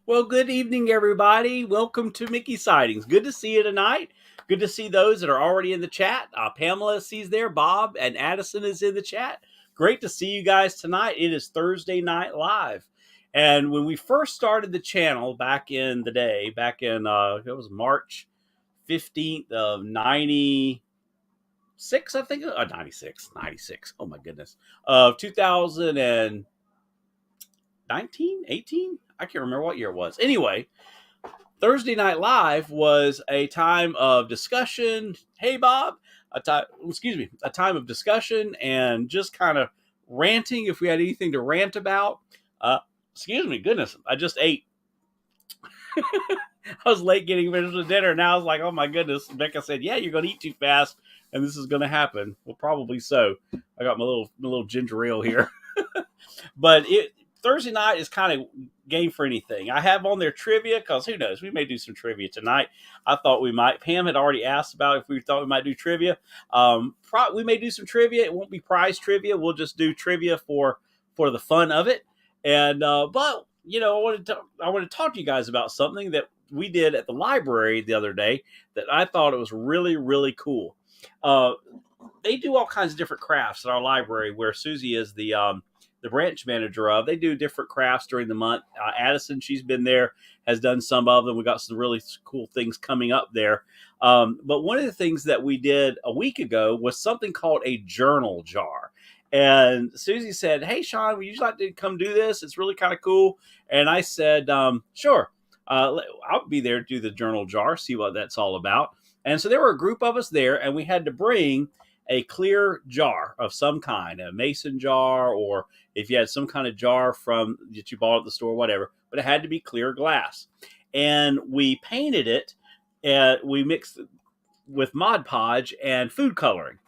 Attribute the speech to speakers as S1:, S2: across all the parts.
S1: Well, good evening, everybody. Welcome to Mickey Sightings. Good to see you tonight. Good to see those that are already in the chat. Pamela sees there. Bob and Addison is in the chat. Great to see you guys tonight. It is Thursday Night Live. And when we first started the channel back in the day, back in, it was March 15th of 96, I think. 96. Oh, my goodness. Of 2019, 18? I can't remember what year it was. Anyway, Thursday Night Live was a time of discussion. Hey, Bob, a time of discussion and just kind of ranting if we had anything to rant about. Uh, goodness, I just ate. I was late getting ready for dinner. Now I was like, oh my goodness. Becca said, "Yeah, you're going to eat too fast, and this is going to happen." Well, probably so. I got my little ginger ale here. But Thursday night is kind of game for anything. I have on there trivia because who knows? We may do some trivia tonight. I thought we might. Pam had already asked about if we thought we might do trivia. We may do some trivia. It won't be prize trivia. We'll just do trivia for the fun of it. And but I wanted to talk to you guys about something that we did at the library the other day that I thought it was really, really cool. They do all kinds of different crafts at our library where Susie is the branch manager of. They do different crafts during the month. Addison, she's been there, has done some of them. We got some really cool things coming up there. But one of the things that we did a week ago was something called a journal jar. And Susie said, "Hey, Sean, would you like to come do this? It's really kind of cool." And I said, "Sure. I'll be there to do the journal jar, see what that's all about." And so there were a group of us there, and we had to bring a clear jar of some kind, a mason jar, or if you had some kind of jar from that you bought at the store, whatever, but it had to be clear glass. And we painted it, and we mixed it with Mod Podge and food coloring.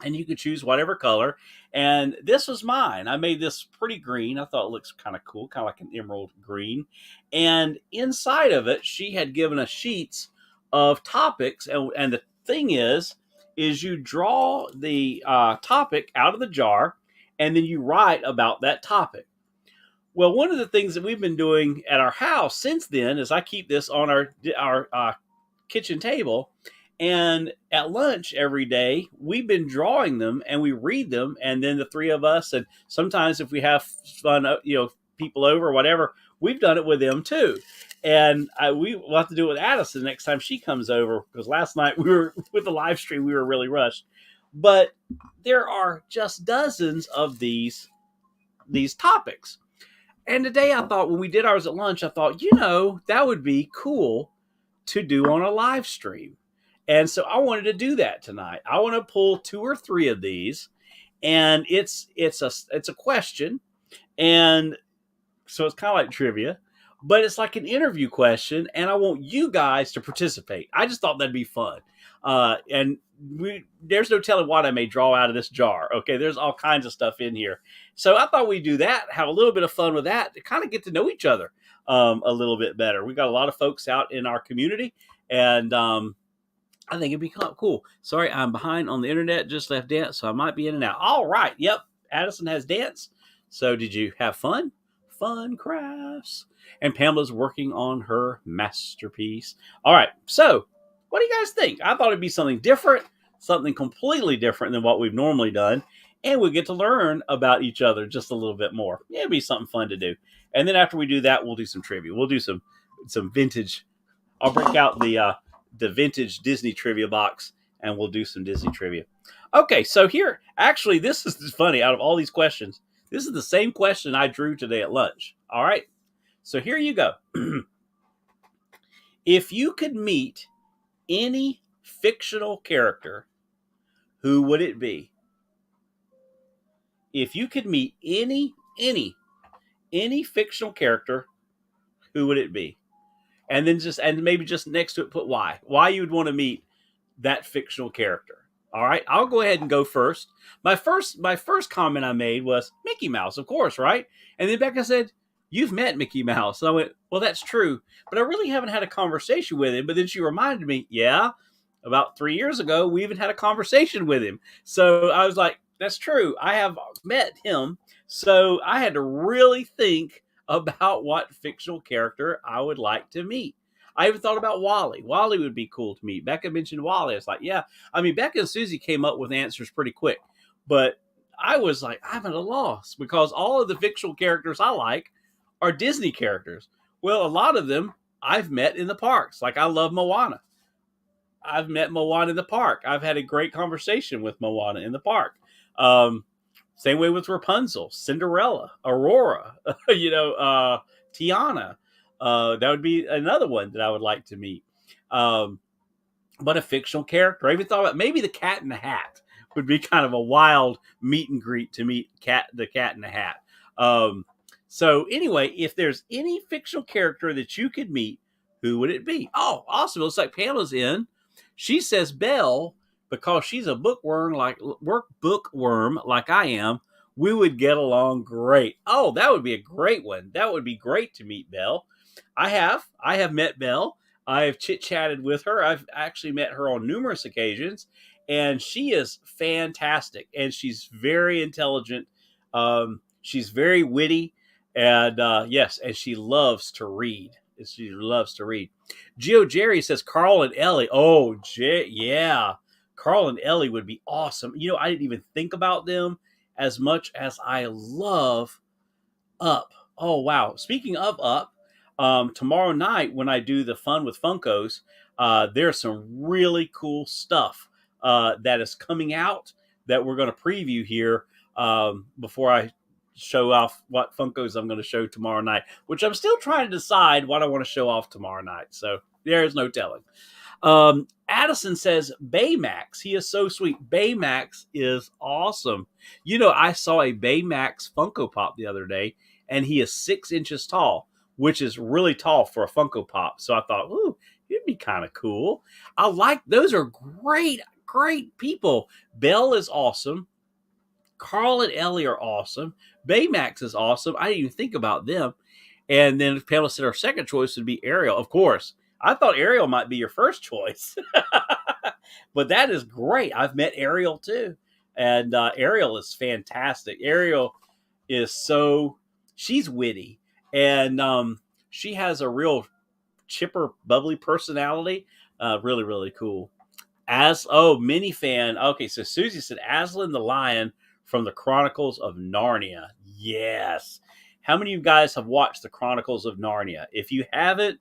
S1: And you could choose whatever color. And this was mine. I made this pretty green. I thought it looks kind of cool, kind of like an emerald green. And inside of it, she had given us sheets of topics. And the thing is you draw the topic out of the jar, and then you write about that topic. Well, one of the things that we've been doing at our house since then is I keep this on our kitchen table, and at lunch every day we've been drawing them and we read them, and then the three of us, and sometimes if we have fun, people over or whatever, we've done it with them too. And we will have to do it with Addison next time she comes over, because last night we were with the live stream, we were really rushed. But there are just dozens of these topics. And today I thought, when we did ours at lunch, I thought, that would be cool to do on a live stream. And so I wanted to do that tonight. I want to pull 2 or 3 of these, and it's a question, and so it's kind of like trivia, but it's like an interview question, and I want you guys to participate. I just thought that'd be fun. And there's no telling what I may draw out of this jar. Okay, there's all kinds of stuff in here. So I thought we'd do that, have a little bit of fun with that, to kind of get to know each other a little bit better. We got a lot of folks out in our community, and I think it'd be cool. Sorry, I'm behind on the internet. Just left dance, so I might be in and out. All right. Yep. Addison has dance. So did you have fun? Fun crafts. And Pamela's working on her masterpiece. All right. So what do you guys think? I thought it'd be something different, something completely different than what we've normally done. And we get to learn about each other just a little bit more. Yeah, it'd be something fun to do. And then after we do that, we'll do some trivia. We'll do some vintage. I'll break out the vintage Disney trivia box, and we'll do some Disney trivia. Okay, so here, actually, this is funny. Out of all these questions, this is the same question I drew today at lunch. All right, so here you go. If you could meet any fictional character, who would it be? If you could meet any fictional character, who would it be? And then maybe just next to it, put why you would want to meet that fictional character. All right, I'll go ahead and go first. My first comment I made was Mickey Mouse, of course, right? And then Becca said, "You've met Mickey Mouse." And I went, "Well, that's true, but I really haven't had a conversation with him." But then she reminded me, yeah, about 3 years ago, we even had a conversation with him. So I was like, that's true. I have met him. So I had to really think about what fictional character I would like to meet. I even thought about Wally. Wally would be cool to meet. Becca mentioned Wally. It's like, yeah. I mean, Becca and Susie came up with answers pretty quick, but I was like, I'm at a loss because all of the fictional characters I like are Disney characters. Well, a lot of them I've met in the parks. Like I love Moana. I've met Moana in the park. I've had a great conversation with Moana in the park. Um, Same way with Rapunzel, Cinderella, Aurora, Tiana. That would be another one that I would like to meet. Um, but a fictional character. I even thought about maybe the Cat in the Hat would be kind of a wild meet and greet to meet the Cat in the Hat. So anyway, if there's any fictional character that you could meet, who would it be? Oh, awesome. It looks like Pamela's in. She says Belle, because she's a bookworm like I am, we would get along great. Oh, that would be a great one. That would be great to meet Belle. I have met Belle. I have chit-chatted with her. I've actually met her on numerous occasions, and she is fantastic, and she's very intelligent. She's very witty, and yes, and she loves to read. She loves to read. Geo Jerry says Carl and Ellie. Oh, yeah. Carl and Ellie would be awesome. You know, I didn't even think about them as much as I love Up. Oh, wow. Speaking of Up, tomorrow night when I do the Fun with Funkos, there's some really cool stuff that is coming out that we're going to preview here before I show off what Funkos I'm going to show tomorrow night, which I'm still trying to decide what I want to show off tomorrow night. So there is no telling. Addison says Baymax. He is so sweet. Baymax is awesome. You know, I saw a Baymax Funko Pop the other day, and he is 6 inches tall, which is really tall for a Funko Pop. So I thought, ooh, it'd be kind of cool. Those are great, great people. Belle is awesome. Carl and Ellie are awesome. Baymax is awesome. I didn't even think about them. And then Pamela said our second choice would be Ariel. Of course, I thought Ariel might be your first choice. But that is great. I've met Ariel too. And Ariel is fantastic. Ariel is she's witty. And she has a real chipper, bubbly personality. Really, really cool. Mini fan. Okay, so Susie said Aslan the Lion from the Chronicles of Narnia. Yes. How many of you guys have watched the Chronicles of Narnia? If you haven't,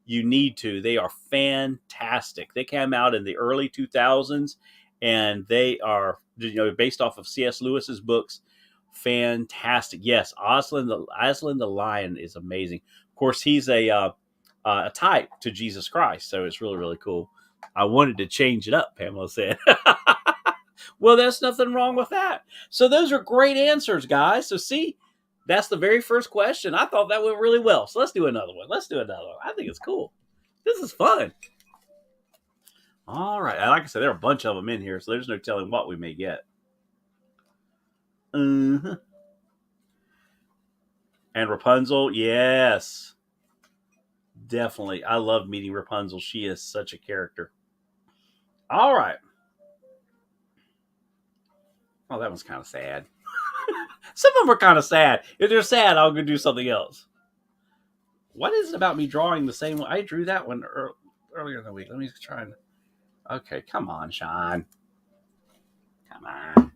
S1: you need to. They are fantastic. They came out in the early 2000s, and they are, based off of C.S. Lewis's books. Fantastic. Yes, Aslan the Lion is amazing. Of course, he's a type to Jesus Christ, so it's really, really cool. I wanted to change it up, Pamela said. Well, there's nothing wrong with that. So those are great answers, guys. So see, that's the very first question. I thought that went really well. So let's do another one. I think it's cool. This is fun. All right. Like I said, there are a bunch of them in here, so there's no telling what we may get. And Rapunzel, yes. Definitely. I love meeting Rapunzel. She is such a character. All right. Oh, that one's kind of sad. Some of them are kind of sad. If they're sad, I'll go do something else. What is it about me drawing the same one? I drew that one earlier in the week. Let me try and... Okay, come on, Sean. Come on.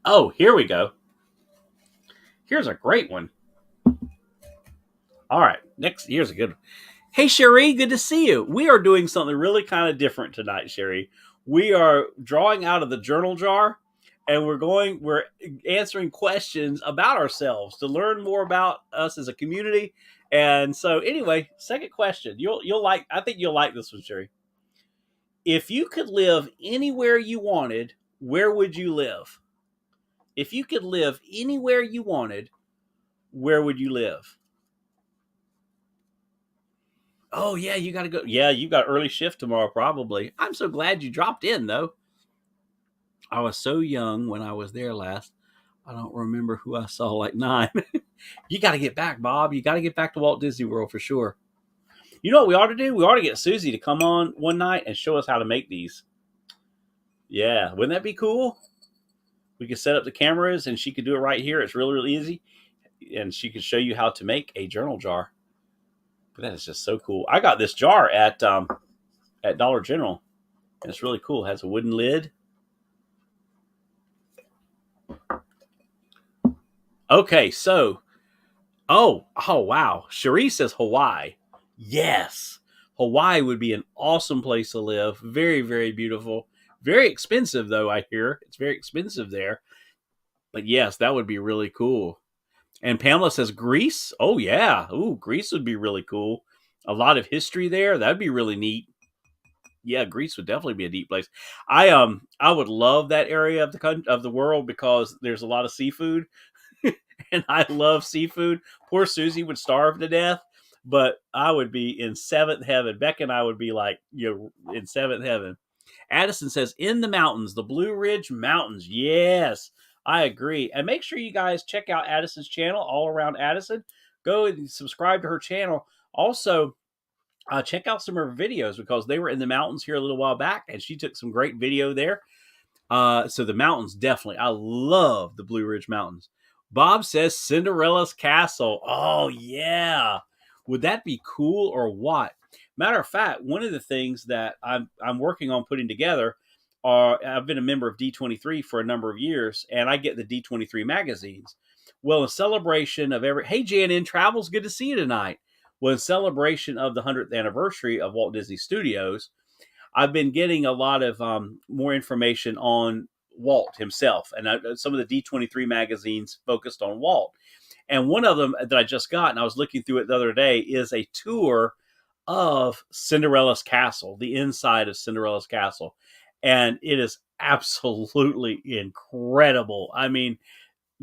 S1: Oh, here we go. Here's a great one. All right, here's a good one. Hey, Sherry, good to see you. We are doing something really kind of different tonight, Sherry. We are drawing out of the journal jar, and we're answering questions about ourselves to learn more about us as a community. And so, anyway, second question. I think you'll like this one, Sherry. If you could live anywhere you wanted, where would you live? If you could live anywhere you wanted, where would you live? Oh, yeah, you got to go. Yeah, you got early shift tomorrow, probably. I'm so glad you dropped in, though. I was so young when I was there last. I don't remember who I saw like 9. You got to get back, Bob. You got to get back to Walt Disney World for sure. You know what we ought to do? We ought to get Susie to come on one night and show us how to make these. Yeah, wouldn't that be cool? We could set up the cameras and she could do it right here. It's really, really easy. And she could show you how to make a journal jar. But that is just so cool. I got this jar at Dollar General. And it's really cool. It has a wooden lid. Okay, so oh wow. Cherie says Hawaii. Yes. Hawaii would be an awesome place to live. Very, very beautiful. Very expensive though, I hear. It's very expensive there. But yes, that would be really cool. And Pamela says Greece. Oh yeah. Ooh, Greece would be really cool. A lot of history there. That'd be really neat. Yeah, Greece would definitely be a deep place. I would love that area of the world because there's a lot of seafood, and I love seafood. Poor Susie would starve to death, but I would be in seventh heaven. Beck and I would be like, in seventh heaven. Addison says, in the mountains, the Blue Ridge Mountains. Yes, I agree. And make sure you guys check out Addison's channel, All Around Addison. Go and subscribe to her channel. Also, check out some of her videos because they were in the mountains here a little while back, and she took some great video there. So the mountains, definitely. I love the Blue Ridge Mountains. Bob says Cinderella's Castle. Oh, yeah. Would that be cool or what? Matter of fact, one of the things that I'm working on putting together are I've been a member of D23 for a number of years, and I get the D23 magazines. Well, in celebration of hey, JNN Travels, good to see you tonight. Well, in celebration of the 100th anniversary of Walt Disney Studios, I've been getting a lot of more information on Walt himself, and some of the D23 magazines focused on Walt. And one of them that I just got, and I was looking through it the other day, is a tour of Cinderella's castle, the inside of Cinderella's castle. And it is absolutely incredible. I mean,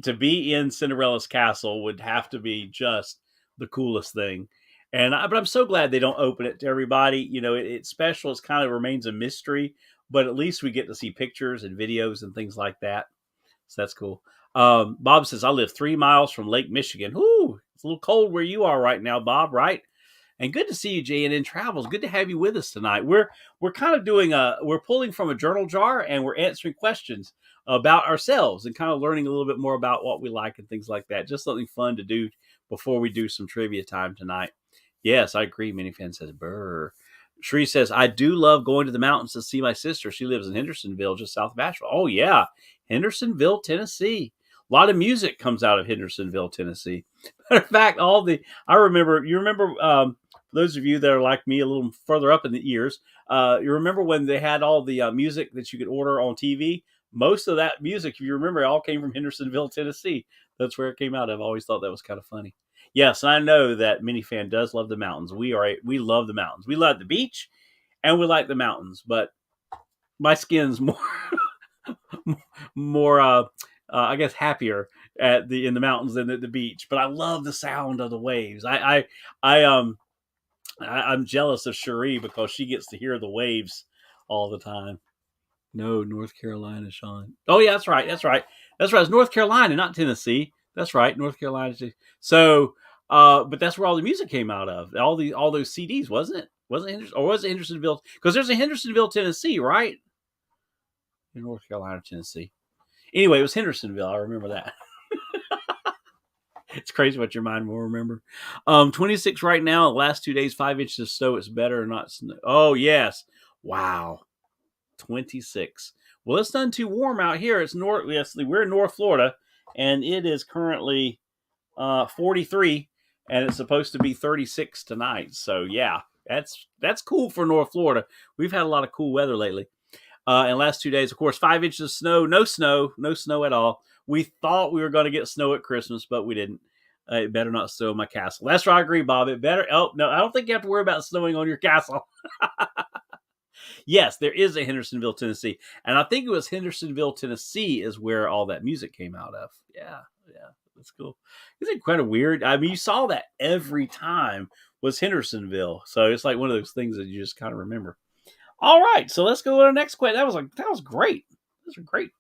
S1: to be in Cinderella's castle would have to be just the coolest thing. But I'm so glad they don't open it to everybody. It's special. It's kind of remains a mystery, but at least we get to see pictures and videos and things like that. So that's cool. Bob says, I live 3 miles from Lake Michigan. Ooh, it's a little cold where you are right now, Bob, right? And good to see you, JNN Travels. Good to have you with us tonight. We're kind of we're pulling from a journal jar and we're answering questions about ourselves and kind of learning a little bit more about what we like and things like that. Just something fun to do before we do some trivia time tonight. Yes, I agree. Minifan says, brr. Shree says, I do love going to the mountains to see my sister. She lives in Hendersonville, just south of Asheville. Oh, yeah. Hendersonville, Tennessee. A lot of music comes out of Hendersonville, Tennessee. Matter of fact, I remember, those of you that are like me a little further up in the years, you remember when they had all the music that you could order on TV? Most of that music, if you remember, it all came from Hendersonville, Tennessee. That's where it came out of. I always thought that was kind of funny. Yes, I know that Minifan does love the mountains. We love the mountains. We love the beach, and we like the mountains. But my skin's more I guess happier in the mountains than at the beach. But I love the sound of the waves. I'm jealous of Cherie because she gets to hear the waves all the time. No, North Carolina, Sean. Oh yeah, that's right. That's right. That's right. It's North Carolina, not Tennessee. That's right, North Carolina. So, but that's where all the music came out of. All those CDs, wasn't it? Or was it Hendersonville? Because there's a Hendersonville, Tennessee, right? In North Carolina, Tennessee. Anyway, it was Hendersonville. I remember that. It's crazy what your mind will remember. 26 right now. The last 2 days, 5 inches of snow. It's better not snow. Oh yes. Wow. 26. Well, it's not too warm out here. It's north. Yes, we're in North Florida, and it is currently 43, and it's supposed to be 36 tonight. So yeah, that's cool for North Florida. We've had a lot of cool weather lately. And last 2 days, of course, 5 inches of snow. No snow at all. We thought we were going to get snow at Christmas, but we didn't. It better not snow in my castle. That's right, I agree, Bob. It better. Oh no, I don't think you have to worry about snowing on your castle. Yes, there is a Hendersonville, Tennessee, and I think it was Hendersonville, Tennessee, is where all that music came out of. Yeah, that's cool. Isn't it kind of weird? I mean, you saw that every time was Hendersonville, so it's like one of those things that you just kind of remember. All right, so let's go to the next question. That was great. Those are great.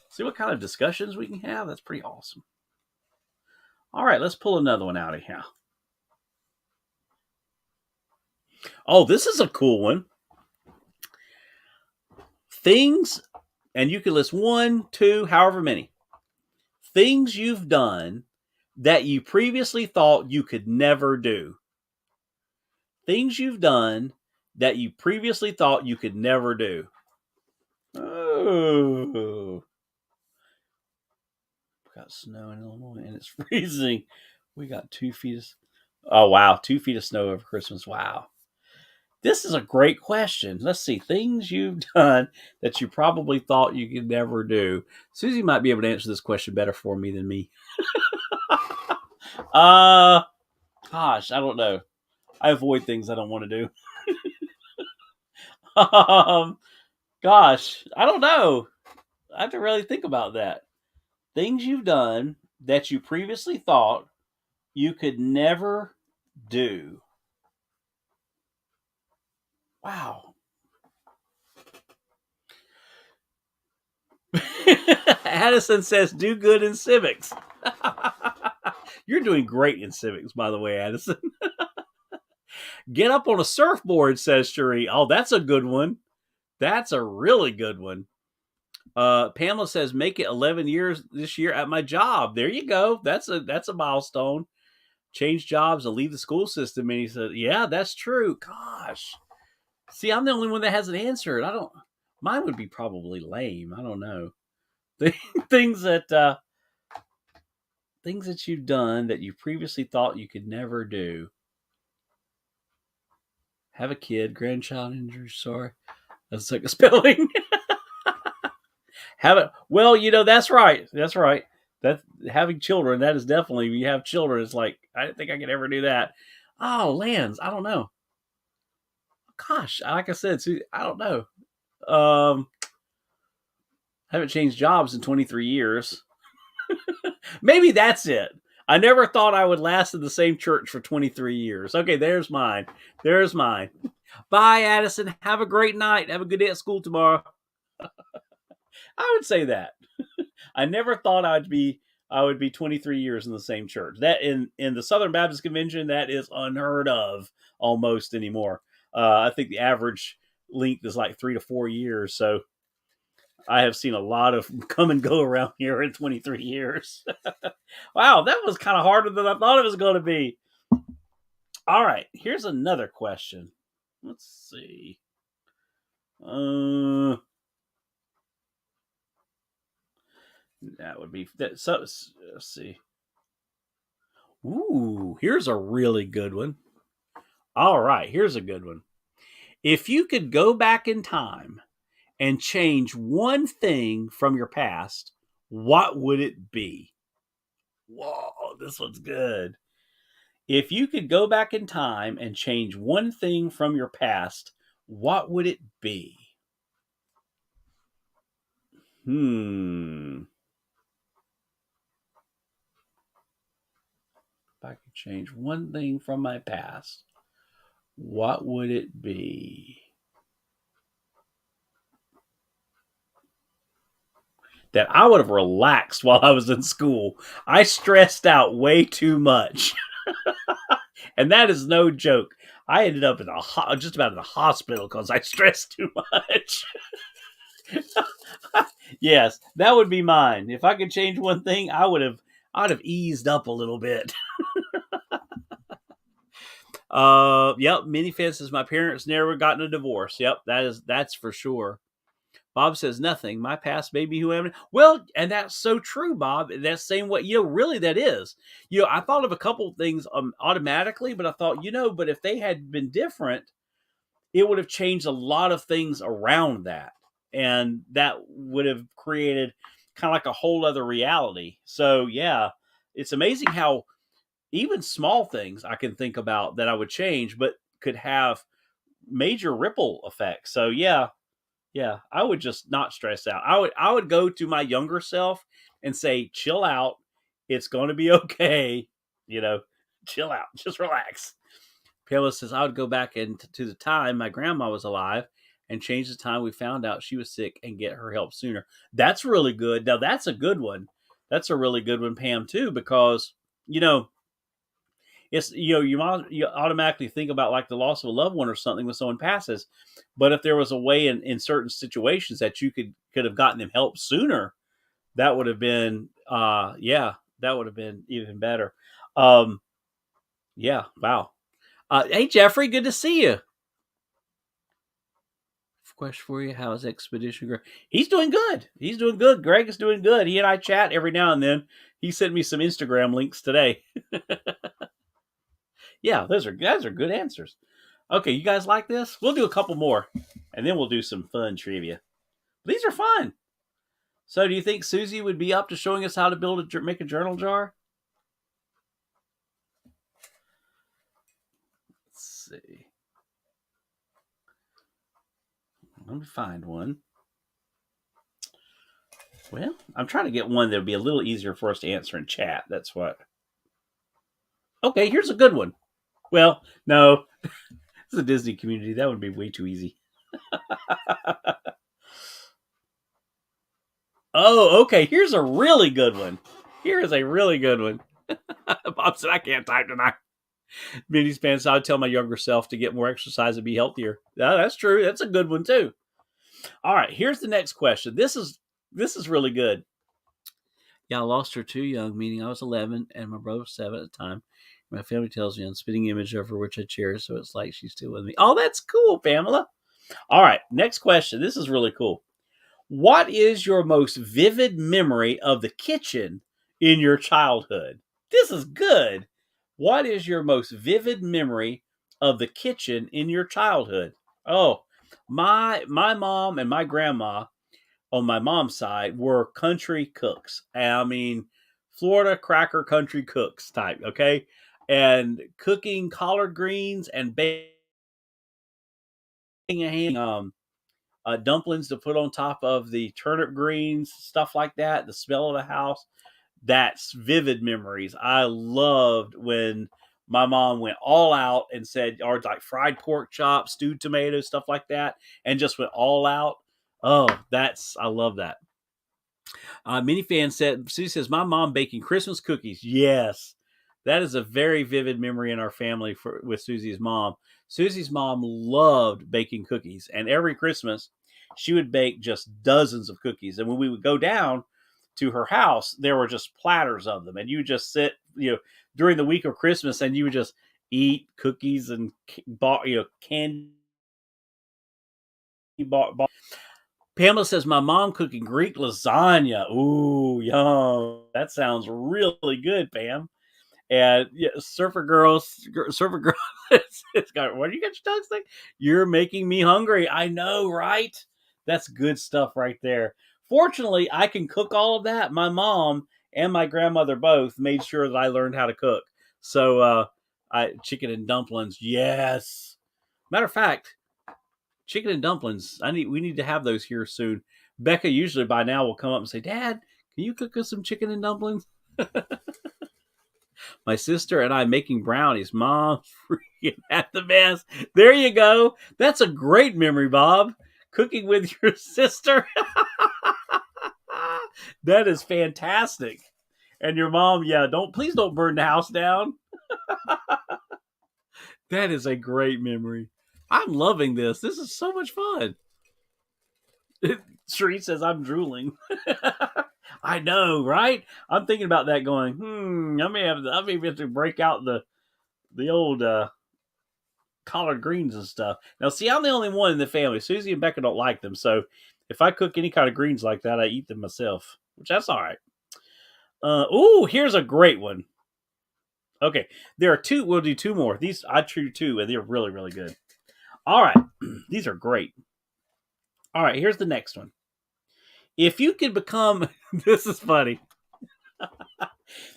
S1: See what kind of discussions we can have. That's pretty awesome. All right, let's pull another one out of here. Oh, this is a cool one. Things, and you can list 1, 2, however many things you've done that you previously thought you could never do. Things you've done that you previously thought you could never do. Oh, we got snow in Illinois and it's freezing. We got 2 feet of, oh wow, 2 feet of snow over Christmas. Wow. This is a great question. Let's see. Things you've done that you probably thought you could never do. Susie might be able to answer this question better for me than me. Gosh, I don't know. I avoid things I don't want to do. Gosh, I don't know. I have to really think about that. Things you've done that you previously thought you could never do. Wow. Addison says, do good in civics. You're doing great in civics, by the way, Addison. Get up on a surfboard, says Cherie. Oh, that's a good one. That's a really good one. Pamela says, make it 11 years this year at my job. There you go. That's a milestone. Change jobs and leave the school system. And he said, yeah, that's true. Gosh. See, I'm the only one that hasn't answered. Mine would be probably lame. I don't know. Things that you've done that you previously thought you could never do. Have a kid, grandchild injury. Sorry, that's like a spelling. Have it. Well, that's right. That's right. That having children, that is definitely, when you have children, it's like, I didn't think I could ever do that. Oh, Lance, I don't know. Gosh, like I said, I don't know. Haven't changed jobs in 23 years. Maybe that's it. I never thought I would last in the same church for 23 years. Okay, there's mine. There's mine. Bye, Addison. Have a great night. Have a good day at school tomorrow. I would say that. I never thought I would be 23 years in the same church. That in the Southern Baptist Convention, that is unheard of almost anymore. I think the average length is like 3 to 4 years. So I have seen a lot of come and go around here in 23 years. Wow, that was kind of harder than I thought it was going to be. All right, here's another question. Let's see. That would be that. So let's see. Ooh, here's a really good one. All right, here's a good one. If you could go back in time and change one thing from your past, what would it be? Whoa, this one's good. If you could go back in time and change one thing from your past, what would it be? If I could change one thing from my past, what would it be? That I would have relaxed while I was in school. I stressed out way too much. And that is no joke. I ended up just about in the hospital because I stressed too much. Yes, that would be mine. If I could change one thing, I'd have eased up a little bit. Yep. Minifan says my parents never gotten a divorce. Yep, that's for sure. Bob says nothing. My past made me who I am. Well, and that's so true, Bob. That's saying what really that is. I thought of a couple of things automatically, but I thought, but if they had been different, it would have changed a lot of things around that, and that would have created kind of like a whole other reality. So yeah, it's amazing how even small things I can think about that I would change, but could have major ripple effects. So yeah, I would just not stress out. I would go to my younger self and say, chill out. It's going to be okay. Chill out. Just relax. Pamela says, I would go back into the time my grandma was alive and change the time we found out she was sick and get her help sooner. That's really good. Now, that's a good one. That's a really good one, Pam, too, because, it's you automatically think about like the loss of a loved one or something when someone passes. But if there was a way in certain situations that you could have gotten them help sooner, that would have been yeah, that would have been even better. Um, yeah, wow. Hey Jeffrey, good to see you. Question for you: how's Expedition Greg? He's doing good. He's doing good. Greg is doing good. He and I chat every now and then. He sent me some Instagram links today. Yeah, those are good answers. Okay, you guys like this? We'll do a couple more, and then we'll do some fun trivia. These are fun. So, do you think Susie would be up to showing us how to make a journal jar? Let's see. Let me find one. Well, I'm trying to get one that would be a little easier for us to answer in chat. That's what. Okay, here's a good one. Well, no, it's a Disney community. That would be way too easy. Oh, okay. Here's a really good one. Here is a really good one. Bob said, I can't type tonight. Mini Spans, I would tell my younger self to get more exercise and be healthier. Yeah, that's true. That's a good one, too. All right, here's the next question. This is really good. Yeah, I lost her too young, meaning I was 11 and my brother was 7 at the time. My family tells me I'm spitting image of her, which I cherish, so it's like she's still with me. Oh, that's cool, Pamela. All right, next question. This is really cool. What is your most vivid memory of the kitchen in your childhood? This is good. What is your most vivid memory of the kitchen in your childhood? Oh, my mom and my grandma on my mom's side were country cooks. I mean, Florida cracker country cooks type, okay? And cooking collard greens and baking dumplings to put on top of the turnip greens, stuff like that. The smell of the house. That's vivid memories. I loved when my mom went all out and said, or like fried pork chops, stewed tomatoes, stuff like that, and just went all out. Oh, I love that. Minifan said, Sue says, my mom baking Christmas cookies. Yes, that is a very vivid memory in our family with Susie's mom. Susie's mom loved baking cookies, and every Christmas she would bake just dozens of cookies. And when we would go down to her house, there were just platters of them, and you would just sit, during the week of Christmas, and you would just eat cookies and candy. Pamela says, my mom cooking Greek lasagna. Ooh, yum. That sounds really good, Pam. And yeah, Surfer Girl, it's got, what do you got your tongue stick? You're making me hungry. I know, right? That's good stuff right there. Fortunately, I can cook all of that. My mom and my grandmother both made sure that I learned how to cook. So, chicken and dumplings, yes. Matter of fact, chicken and dumplings, we need to have those here soon. Becca usually by now will come up and say, Dad, can you cook us some chicken and dumplings? My sister and I making brownies. Mom, freaking at the mess. There you go. That's a great memory, Bob. Cooking with your sister. That is fantastic. And your mom, yeah, please don't burn the house down. That is a great memory. I'm loving this. This is so much fun. Sheree says I'm drooling. I know, right? I'm thinking about that going, I may have to break out the old collard greens and stuff. Now, see, I'm the only one in the family. Susie and Becca don't like them, so if I cook any kind of greens like that, I eat them myself, which that's all right. Here's a great one. Okay, there are two. We'll do two more. These I drew two, and they're really, really good. All right, these are great. All right, here's the next one. If you could become, this is funny.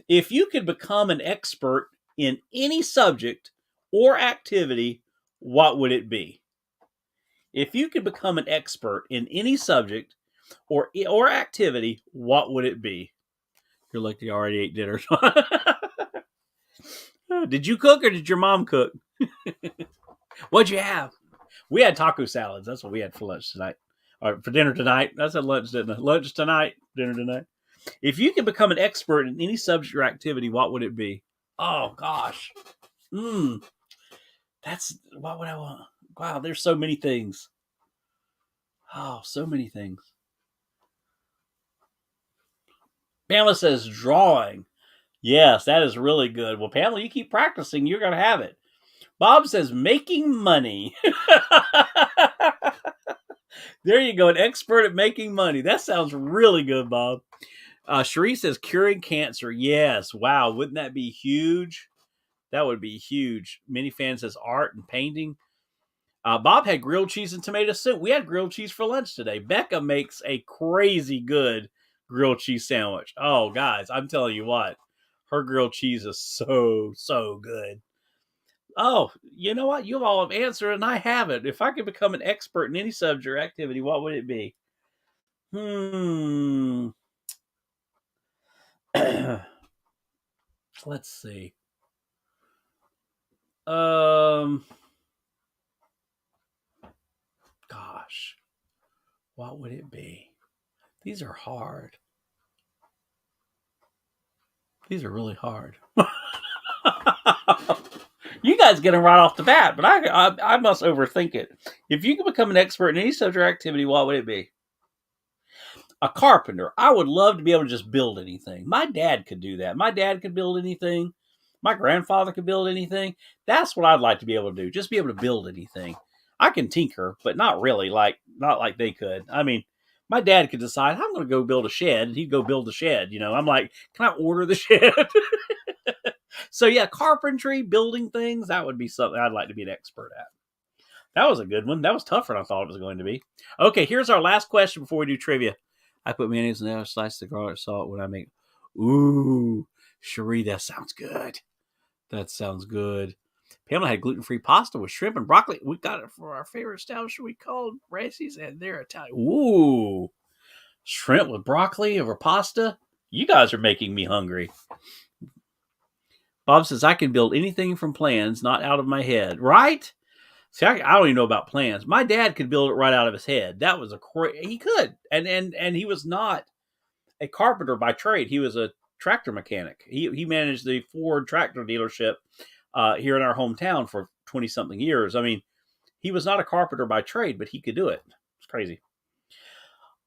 S1: If you could become an expert in any subject or activity, what would it be? If you could become an expert in any subject or activity, what would it be? You're like, you already ate dinner. Did you cook or did your mom cook? What'd you have? We had taco salads. That's what we had for lunch tonight. Or for dinner tonight. I said lunch, didn't I? Lunch tonight, dinner tonight. If you could become an expert in any subject or activity, what would it be? Oh, gosh. That's what would I want? Wow, there's so many things. Oh, so many things. Pamela says drawing. Yes, that is really good. Well, Pamela, you keep practicing, you're gonna have it. Bob says making money. There you go, an expert at making money. That sounds really good, Bob. Cherie says curing cancer. Yes. Wow. Wouldn't that be huge? That would be huge. Many fans says art and painting. Bob had grilled cheese and tomato soup. We had grilled cheese for lunch today. Becca makes a crazy good grilled cheese sandwich. Oh, guys, I'm telling you what, her grilled cheese is so good. Oh, you know what? You all have answered, and I haven't. If I could become an expert in any subject or activity, what would it be? Hmm. Let's see. Um. Gosh, what would it be? These are hard. These are really hard. You guys get them right off the bat, but I must overthink it. If you could become an expert in any subject or activity, what would it be? A carpenter. I would love to be able to just build anything. My dad could do that. My dad could build anything. My grandfather could build anything. That's what I'd like to be able to do. Just be able to build anything. I can tinker, but not really not like they could. I mean, my dad could decide I'm going to go build a shed, and he'd go build a shed. I'm like, can I order the shed? So yeah, carpentry, building things, that would be something I'd like to be an expert at. That was a good one. That was tougher than I thought it was going to be. Okay, here's our last question before we do trivia. I put mayonnaise in there, slice the garlic salt when I make. Ooh, Cherie, that sounds good. That sounds good. Pamela had gluten-free pasta with shrimp and broccoli. We got it for our favorite establishment we called Racey's, and they're Italian. Ooh, shrimp with broccoli over pasta. You guys are making me hungry. Bob says I can build anything from plans, not out of my head. Right? See, I don't even know about plans. My dad could build it right out of his head. That was he could, and he was not a carpenter by trade. He was a tractor mechanic. He managed the Ford tractor dealership here in our hometown for 20 something years. I mean, he was not a carpenter by trade, but he could do it. It's crazy.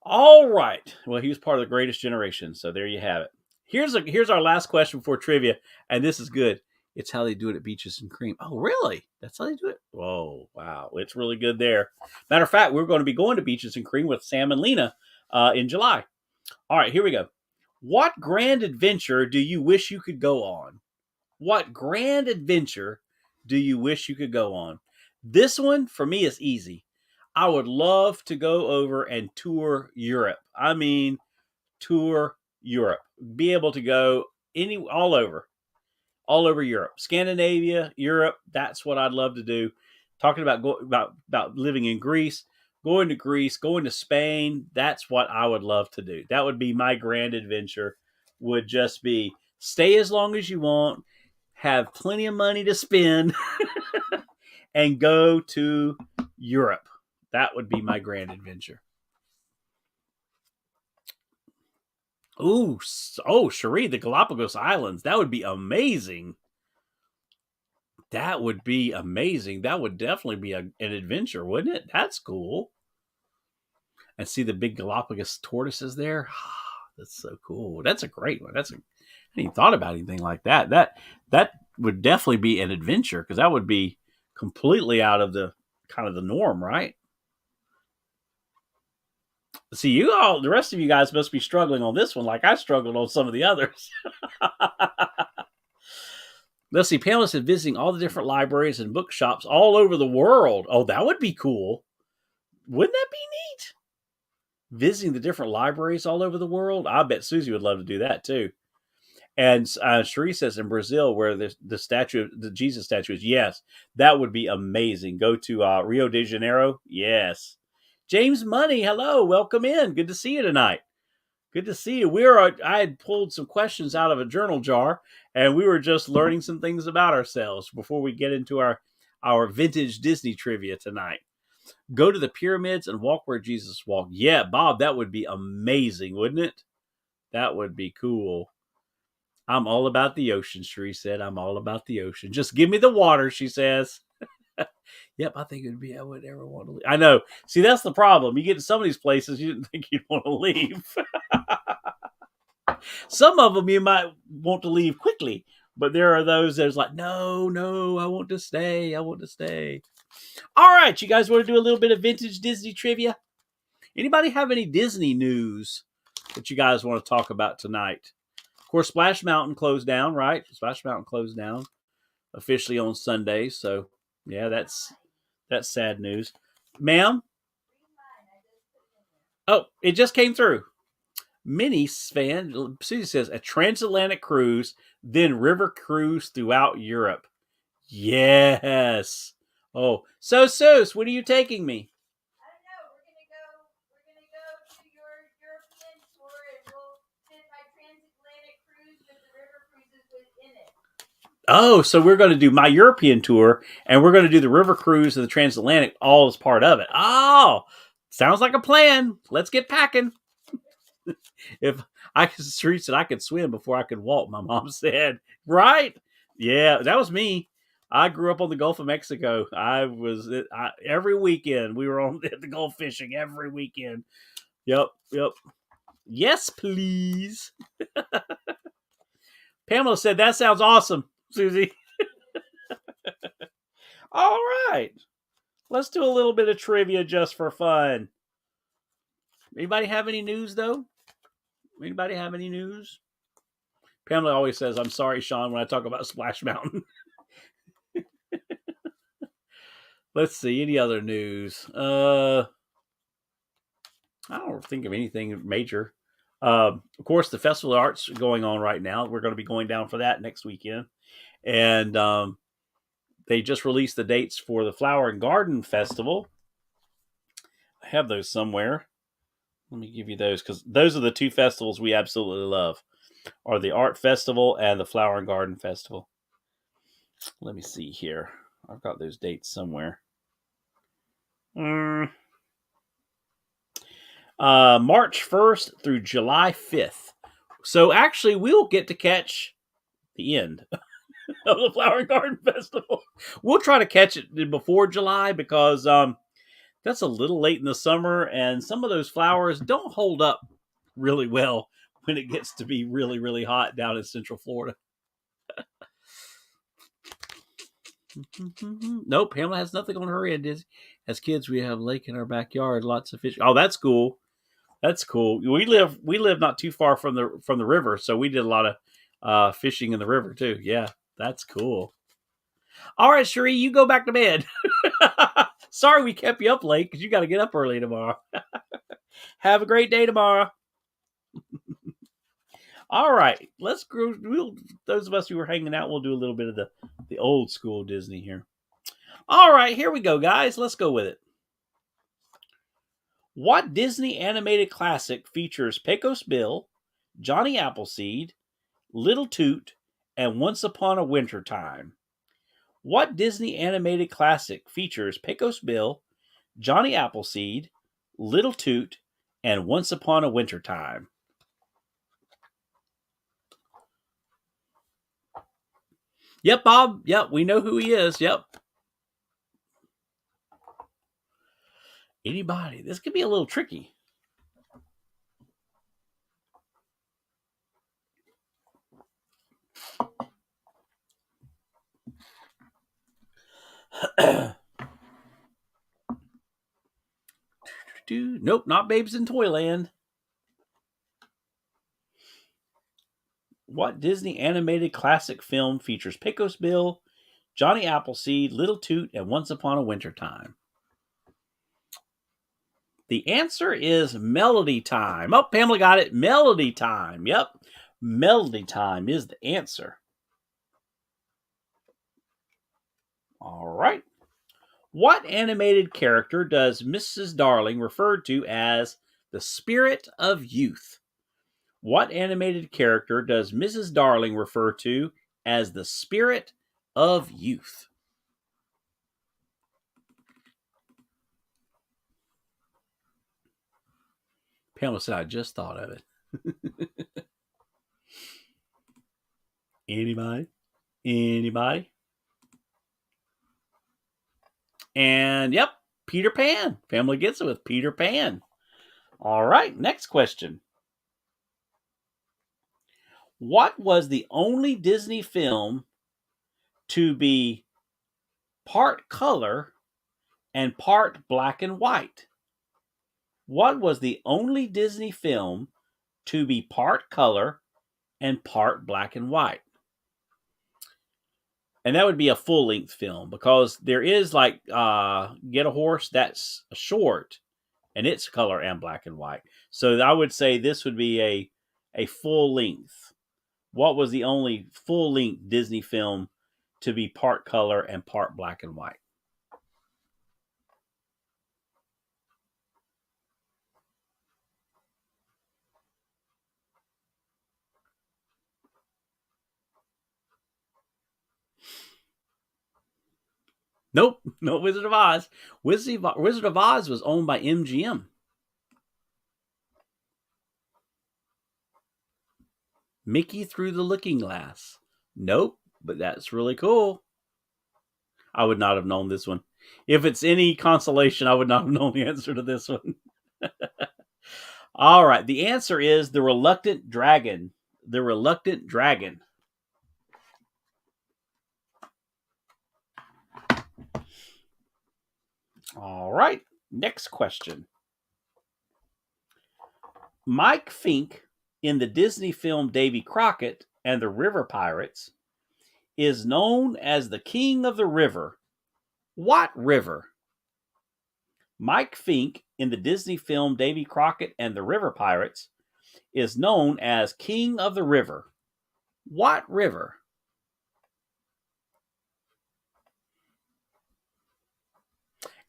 S1: All right. Well, he was part of the greatest generation. So there you have it. Here's our last question for trivia, and this is good. It's how they do it at Beaches and Cream. Oh, really? That's how they do it? Whoa, wow. It's really good there. Matter of fact, we're going to be going to Beaches and Cream with Sam and Lena in July. All right, here we go. What grand adventure do you wish you could go on? What grand adventure do you wish you could go on? This one, for me, is easy. I would love to go over and tour Europe. I mean, tour Europe. Be able to go all over Europe, Scandinavia, Europe. That's what I'd love to do. Talking about living in Greece, going to Spain. That's what I would love to do. That would be my grand adventure. Would just be stay as long as you want, have plenty of money to spend, and go to Europe. That would be my grand adventure. Ooh, oh, Cherie, the Galapagos Islands. That would be amazing. That would be amazing. That would definitely be an adventure, wouldn't it? That's cool. And see the big Galapagos tortoises there. That's so cool. That's a great one. I hadn't even thought about anything like that. That would definitely be an adventure because that would be completely out of the kind of the norm, right? See, the rest of you guys must be struggling on this one like I struggled on some of the others. Let's see. Pamela said visiting all the different libraries and bookshops all over the world. Oh, that would be cool. Wouldn't that be neat? Visiting the different libraries all over the world. I bet Susie would love to do that too. And Cherie says in Brazil, where the Jesus statue is, yes, that would be amazing. Go to Rio de Janeiro. Yes. James Money, hello, welcome in. Good to see you tonight. Good to see you. I had pulled some questions out of a journal jar, and we were just learning some things about ourselves before we get into our vintage Disney trivia tonight. Go to the pyramids and walk where Jesus walked. Yeah, Bob, that would be amazing, wouldn't it? That would be cool. I'm all about the ocean, Cherie said. I'm all about the ocean. Just give me the water, she says. Yep, I think it would be, I would ever want to leave. I know. See, that's the problem. You get to some of these places, you didn't think you'd want to leave. Some of them you might want to leave quickly, but there are those that's like, no, no, I want to stay. I want to stay. All right, you guys want to do a little bit of vintage Disney trivia? Anybody have any Disney news that you guys want to talk about tonight? Of course, Splash Mountain closed down, right? Splash Mountain closed down officially on Sunday. So, yeah, that's sad news. Ma'am? Oh, it just came through. Mini fan, Susie says, a transatlantic cruise, then river cruise throughout Europe. Yes. Oh, so Seuss, when are you taking me?
S2: I don't know. We're gonna go to your European tour, and we'll sit my transatlantic cruise with the river cruises within it.
S1: Oh, so we're going to do my European tour, and we're going to do the river cruise and the transatlantic all as part of it. Oh, sounds like a plan. Let's get packing. If I could, Street said I could swim before I could walk. My mom said, right? Yeah, that was me. I grew up on the Gulf of Mexico. Every weekend we were on the Gulf fishing every weekend. Yep. Yes, please. Pamela said that sounds awesome, Susie. All right, let's do a little bit of trivia just for fun. Anybody have any news though? Anybody have any news? Pamela always says, "I'm sorry, Sean," when I talk about Splash Mountain. Let's see, any other news? I don't think of anything major. Of course, the Festival of Arts going on right now. We're going to be going down for that next weekend, and they just released the dates for the Flower and Garden Festival. I have those somewhere. Let me give you those because those are the two festivals we absolutely love: are the Art Festival and the Flower and Garden Festival. Let me see here. I've got those dates somewhere. March 1st through July 5th. So actually, we'll get to catch the end of the Flower and Garden Festival. We'll try to catch it before July because that's a little late in the summer, and some of those flowers don't hold up really well when it gets to be really, really hot down in Central Florida. Nope, Pamela has nothing on her end. As kids, we have a lake in our backyard, lots of fish. Oh, that's cool. That's cool. We live not too far from the river, so we did a lot of fishing in the river too. Yeah, that's cool. All right, Cherie, you go back to bed. Sorry we kept you up late because you got to get up early tomorrow. Have a great day tomorrow. All right, let's go. Those of us who are hanging out, we'll do a little bit of the old school Disney here. All right, here we go, guys. Let's go with it. What Disney animated classic features Pecos Bill, Johnny Appleseed, Little Toot, and Once Upon a Winter Time? What Disney animated classic features Pecos Bill, Johnny Appleseed, Little Toot, and Once Upon a Winter Time? Yep, Bob. Yep, we know who he is. Yep. Anybody? This could be a little tricky. Nope, not Babes in Toyland. What Disney animated classic film features Pecos Bill, Johnny Appleseed, Little Toot, and Once Upon a Winter Time? The answer is Melody Time. Oh, Pamela got it. Melody Time. Yep. Melody Time is the answer. All right. What animated character does Mrs. Darling refer to as the spirit of youth? What animated character does Mrs. Darling refer to as the spirit of youth? Pamela said, I just thought of it. Anybody? Anybody? And yep, Peter Pan. Family gets it with Peter Pan. All right, next question. What was the only Disney film to be part color and part black and white? What was the only Disney film to be part color and part black and white? And that would be a full length film, because there is like Get a Horse, that's a short, and it's color and black and white. So I would say this would be a full length. What was the only full length Disney film to be part color and part black and white? Nope, no Wizard of Oz. Wizard of Oz was owned by MGM. Mickey Through the Looking Glass. Nope, but that's really cool. I would not have known this one. If it's any consolation, I would not have known the answer to this one. All right, the answer is The Reluctant Dragon. The Reluctant Dragon. All right, next question. Mike Fink in the Disney film Davy Crockett and the River Pirates is known as the King of the River. What river? Mike Fink in the Disney film Davy Crockett and the River Pirates is known as King of the River. What river?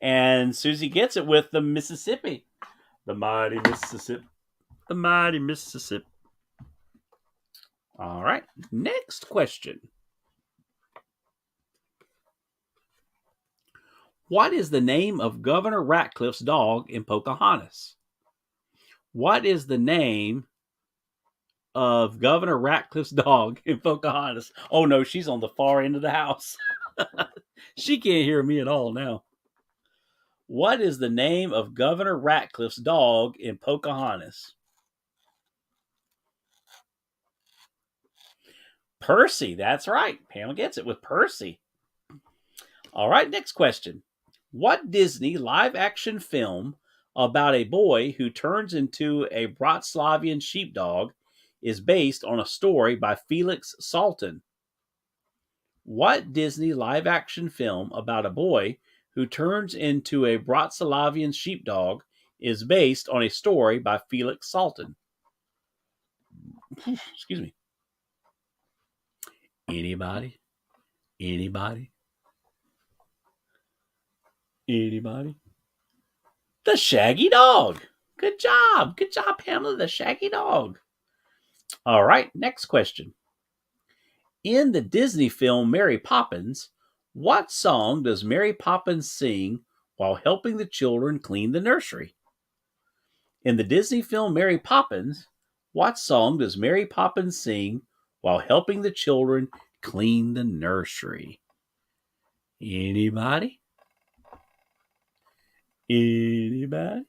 S1: And Susie gets it with the Mississippi. The mighty Mississippi. The mighty Mississippi. All right, next question. What is the name of Governor Ratcliffe's dog in Pocahontas? What is the name of Governor Ratcliffe's dog in Pocahontas? Oh no, she's on the far end of the house. She can't hear me at all now. What is the name of Governor Ratcliffe's dog in Pocahontas? Percy, that's right. Pam gets it with Percy. All right, next question. What Disney live action film about a boy who turns into a Bratslavian sheepdog is based on a story by Felix Salten? What Disney live action film about a boy who turns into a Bratslavian sheepdog is based on a story by Felix Salten? Excuse me. Anybody? Anybody? Anybody? The Shaggy Dog. Good job. Good job, Pamela. The Shaggy Dog. All right, next question. In the Disney film Mary Poppins, what song does Mary Poppins sing while helping the children clean the nursery? In the Disney film Mary Poppins, what song does Mary Poppins sing while helping the children clean the nursery? Anybody? Anybody?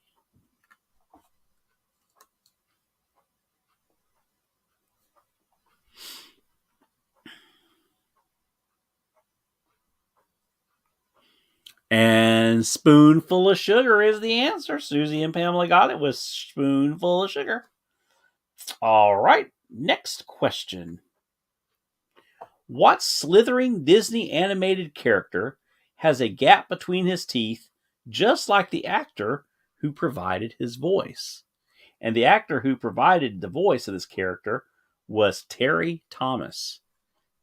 S1: And Spoonful of Sugar is the answer. Susie and Pamela got it with Spoonful of Sugar. All right, next question. What slithering Disney animated character has a gap between his teeth, just like the actor who provided his voice? And the actor who provided the voice of this character was Terry Thomas.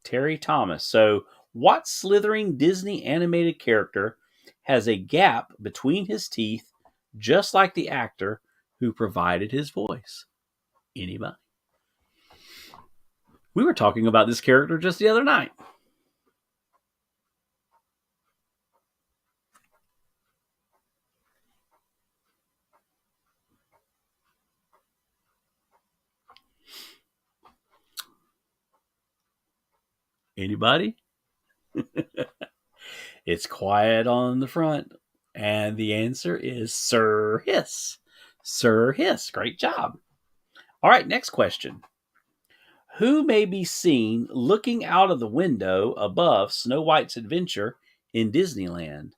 S1: Terry Thomas. So, what slithering Disney animated character has a gap between his teeth, just like the actor who provided his voice? Anybody? We were talking about this character just the other night. Anybody? It's quiet on the front. And the answer is Sir Hiss. Sir Hiss. Great job. All right, next question. Who may be seen looking out of the window above Snow White's adventure in Disneyland?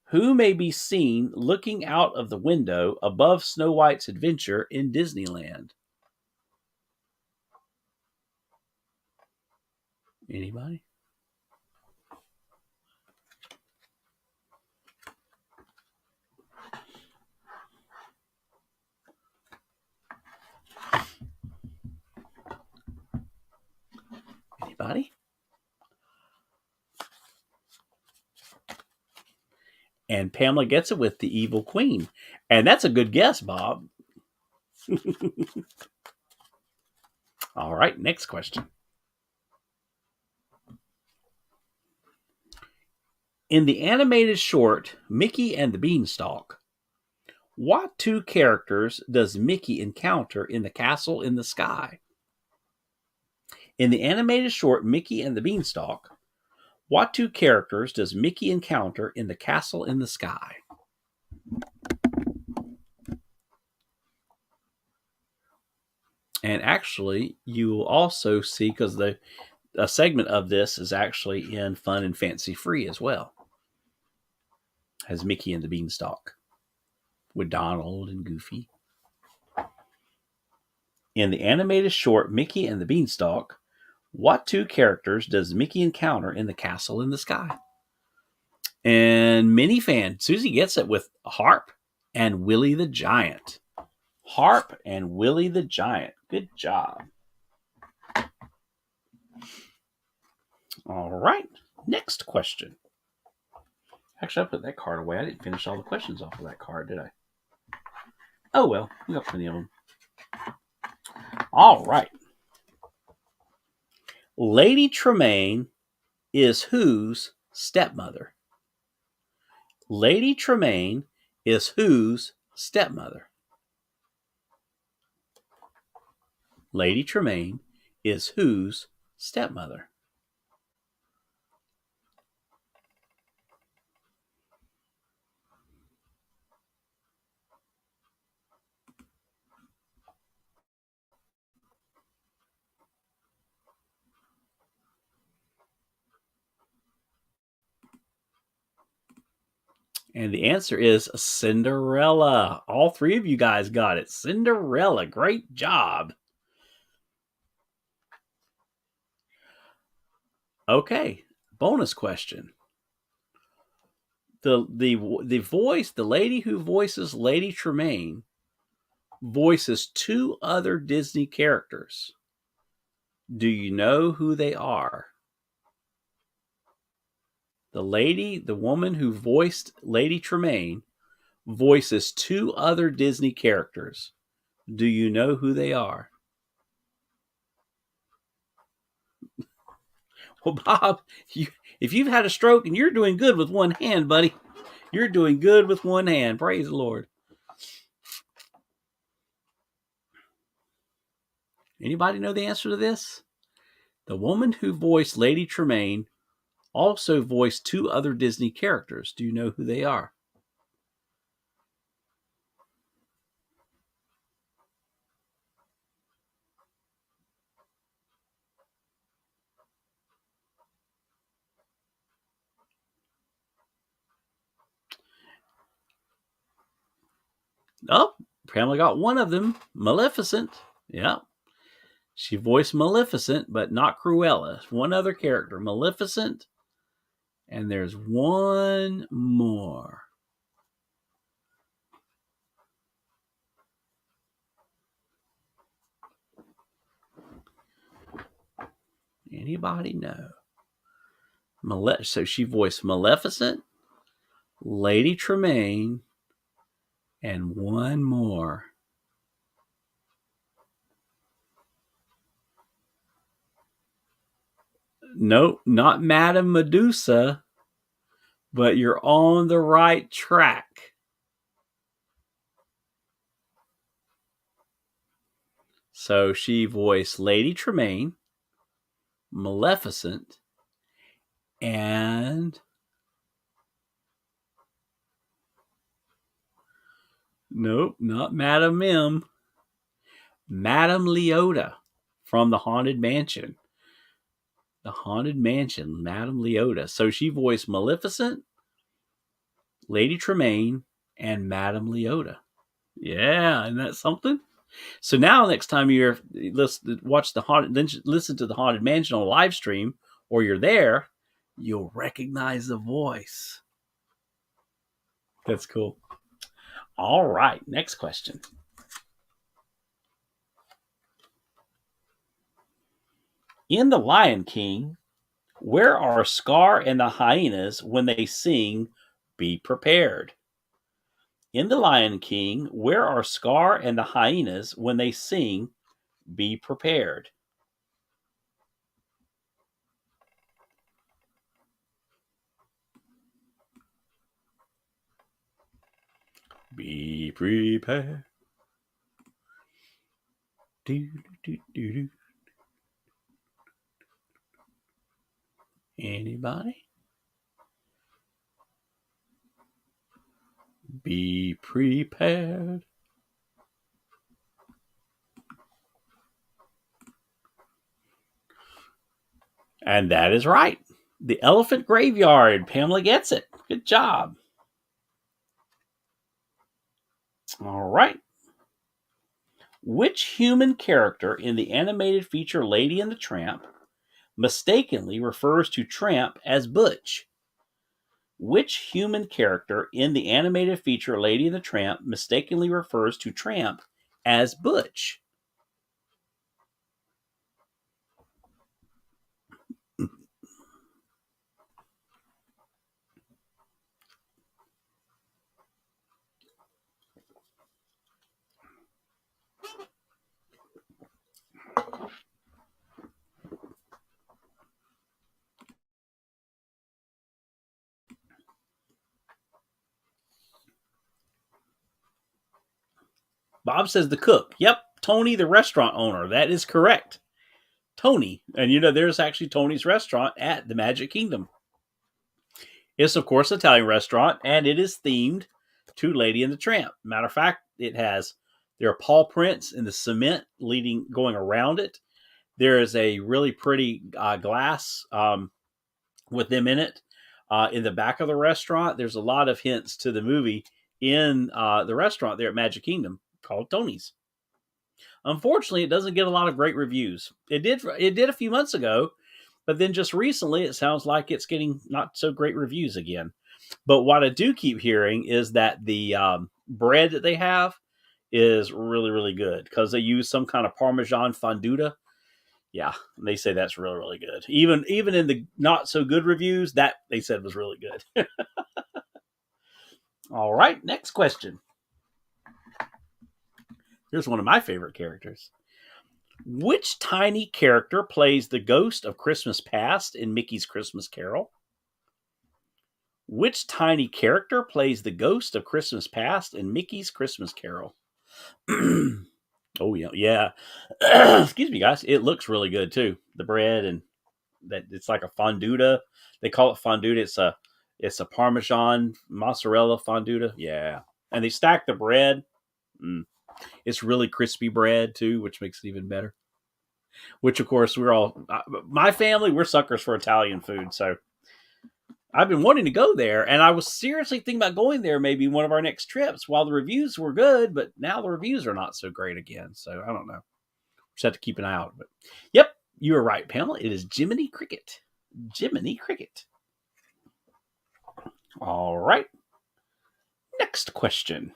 S1: Who may be seen looking out of the window above Snow White's adventure in Disneyland? Anybody? Anybody? And Pamela gets it with the Evil Queen. And that's a good guess, Bob. All right, next question. In the animated short Mickey and the Beanstalk, what two characters does Mickey encounter in the castle in the sky? In the animated short Mickey and the Beanstalk, what two characters does Mickey encounter in the castle in the sky? And actually, you will also see, because a segment of this is actually in Fun and Fancy Free as well, as Mickey and the Beanstalk with Donald and Goofy. In the animated short Mickey and the Beanstalk, what two characters does Mickey encounter in the castle in the sky? And mini fan Susie gets it with Harp and Willie the Giant. Harp and Willie the Giant. Good job. All right. Next question. Actually, I put that card away. I didn't finish all the questions off of that card, did I? Oh, well. We got plenty of them. All right. Lady Tremaine is whose stepmother? Lady Tremaine is whose stepmother? Lady Tremaine is whose stepmother? And the answer is Cinderella. All three of you guys got it. Cinderella. Great job. Okay. Bonus question. The lady who voices Lady Tremaine voices two other Disney characters. Do you know who they are? The woman who voiced Lady Tremaine voices two other Disney characters. Do you know who they are? Well, Bob, if you've had a stroke and you're doing good with one hand, buddy, you're doing good with one hand. Praise the Lord. Anybody know the answer to this? The woman who voiced Lady Tremaine also voiced two other Disney characters. Do you know who they are? Oh, Pamela got one of them. Maleficent. Yeah. She voiced Maleficent, but not Cruella. One other character, Maleficent. And there's one more. Anybody know? So she voiced Maleficent, Lady Tremaine, and one more. Nope, not Madame Medusa, but you're on the right track. So she voiced Lady Tremaine, Maleficent, and nope, not Madame Mim. Madame Leota from the Haunted Mansion. The Haunted Mansion, Madame Leota. So she voiced Maleficent, Lady Tremaine, and Madame Leota. Yeah, isn't that something? So now, next time you're watch the haunted, listen to the Haunted Mansion on a live stream, or you're there, you'll recognize the voice. That's cool. All right, next question. In The Lion King, where are Scar and the hyenas when they sing "Be Prepared"? In The Lion King, where are Scar and the hyenas when they sing "Be Prepared"? Be prepared. Do, do, do, do. Anybody? Be prepared. And that is right. The Elephant Graveyard. Pamela gets it. Good job. All right. Which human character in the animated feature Lady and the Tramp mistakenly refers to Tramp as Butch? Which human character in the animated feature Lady and the Tramp mistakenly refers to Tramp as Butch? Bob says the cook. Yep, Tony, the restaurant owner. That is correct. Tony. And there's actually Tony's restaurant at the Magic Kingdom. It's, of course, an Italian restaurant, and it is themed to Lady and the Tramp. Matter of fact, there are paw prints in the cement going around it. There is a really pretty glass with them in it. In the back of the restaurant, there's a lot of hints to the movie in the restaurant there at Magic Kingdom called Tony's. Unfortunately, it doesn't get a lot of great reviews. It did a few months ago, but then just recently, it sounds like it's getting not so great reviews again. But what I do keep hearing is that the bread that they have is really, really good because they use some kind of Parmesan fonduta. Yeah, they say that's really, really good. Even in the not so good reviews, that they said was really good. All right, next question. Here's one of my favorite characters. Which tiny character plays the ghost of Christmas Past in Mickey's Christmas Carol? Which tiny character plays the ghost of Christmas Past in Mickey's Christmas Carol? Oh, yeah. Excuse me, guys. It looks really good too. The bread and that it's like a fonduta. They call it fonduta. It's a Parmesan mozzarella fonduta. Yeah, and they stack the bread. It's really crispy bread too, which makes it even better. Which, of course, my family, we're suckers for Italian food. So I've been wanting to go there, and I was seriously thinking about going there maybe one of our next trips while the reviews were good, but now the reviews are not so great again. So I don't know. Just have to keep an eye out. But yep, you were right, Pamela. It is Jiminy Cricket. Jiminy Cricket. All right. Next question.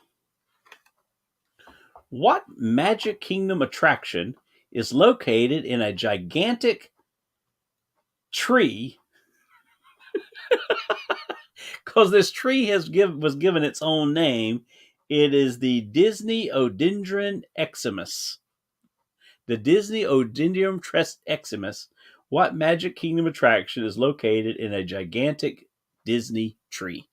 S1: What Magic Kingdom attraction is located in a gigantic tree? Because this tree was given its own name. It is the Disney Odendron Eximus. The Disney Odendron Eximus. What Magic Kingdom attraction is located in a gigantic Disney tree?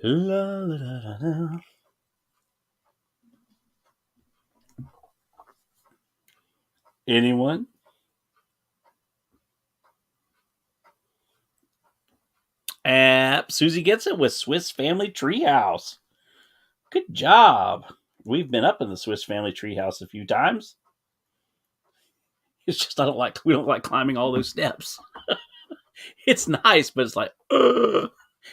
S1: La, la, la, la. Anyone? Susie gets it with Swiss Family Treehouse. Good job. We've been up in the Swiss Family Treehouse a few times. It's just we don't like climbing all those steps. It's nice, but it's like, ugh.